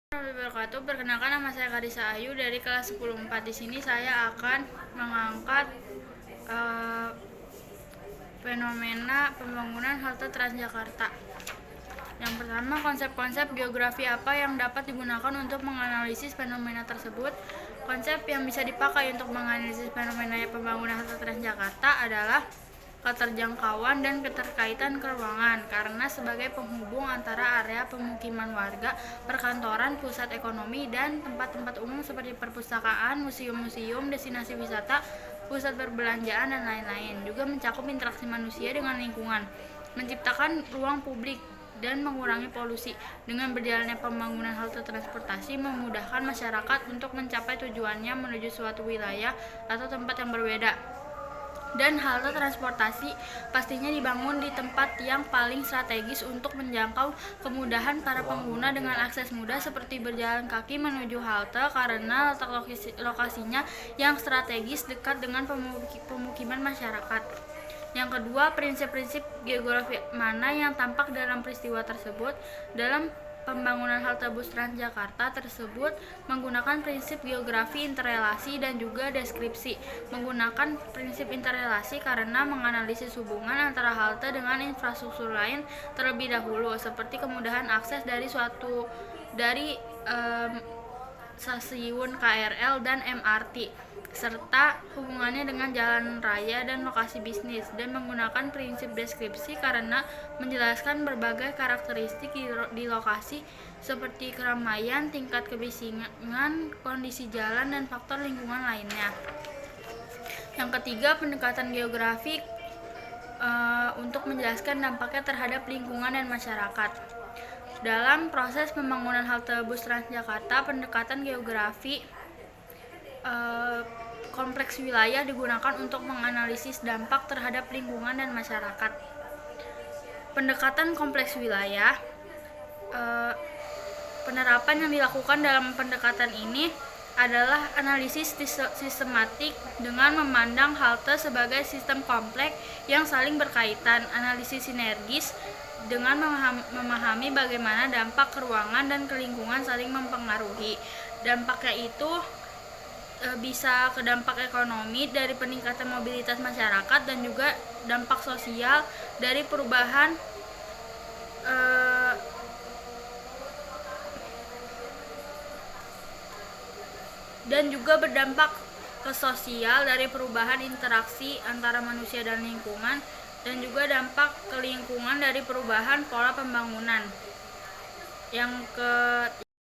Wabarakatuh. Perkenalkan, nama saya Karissa Ayu dari kelas 10-4. Di sini saya akan mengangkat fenomena pembangunan halte Transjakarta. Yang pertama, konsep-konsep geografi apa yang dapat digunakan untuk menganalisis fenomena tersebut. Konsep yang bisa dipakai untuk menganalisis fenomena pembangunan halte Transjakarta adalah keterjangkauan dan keterkaitan keruangan, karena sebagai penghubung antara area pemukiman warga, perkantoran, pusat ekonomi, dan tempat-tempat umum seperti perpustakaan, museum-museum, destinasi wisata, pusat perbelanjaan, dan lain-lain. Juga mencakup interaksi manusia dengan lingkungan, menciptakan ruang publik, dan mengurangi polusi. Dengan berjalannya pembangunan halte transportasi memudahkan masyarakat untuk mencapai tujuannya menuju suatu wilayah atau tempat yang berbeda. Dan halte transportasi pastinya dibangun di tempat yang paling strategis untuk menjangkau kemudahan para pengguna dengan akses mudah seperti berjalan kaki menuju halte karena letak lokasinya yang strategis dekat dengan pemukiman masyarakat. Yang kedua, prinsip-prinsip geografi mana yang tampak dalam peristiwa tersebut. Dalam pembangunan halte bus Transjakarta tersebut menggunakan prinsip geografi interrelasi dan juga deskripsi. Menggunakan prinsip interrelasi karena menganalisis hubungan antara halte dengan infrastruktur lain terlebih dahulu, seperti kemudahan akses dari stasiun KRL dan MRT, serta hubungannya dengan jalan raya dan lokasi bisnis. Dan menggunakan prinsip deskripsi karena menjelaskan berbagai karakteristik di lokasi seperti keramaian, tingkat kebisingan, kondisi jalan, dan faktor lingkungan lainnya. Yang ketiga, pendekatan geografik untuk menjelaskan dampaknya terhadap lingkungan dan masyarakat. Dalam proses pembangunan halte bus Transjakarta, pendekatan geografi kompleks wilayah digunakan untuk menganalisis dampak terhadap lingkungan dan masyarakat. Pendekatan kompleks wilayah, penerapan yang dilakukan dalam pendekatan ini adalah analisis sistematik dengan memandang halte sebagai sistem kompleks yang saling berkaitan, analisis sinergis dengan memahami bagaimana dampak keruangan dan kelingkungan saling mempengaruhi. Dampaknya itu bisa ke dampak ekonomi dari peningkatan mobilitas masyarakat dan juga dampak sosial dari perubahan dan juga berdampak ke sosial dari perubahan interaksi antara manusia dan lingkungan, dan juga dampak ke lingkungan dari perubahan pola pembangunan. Yang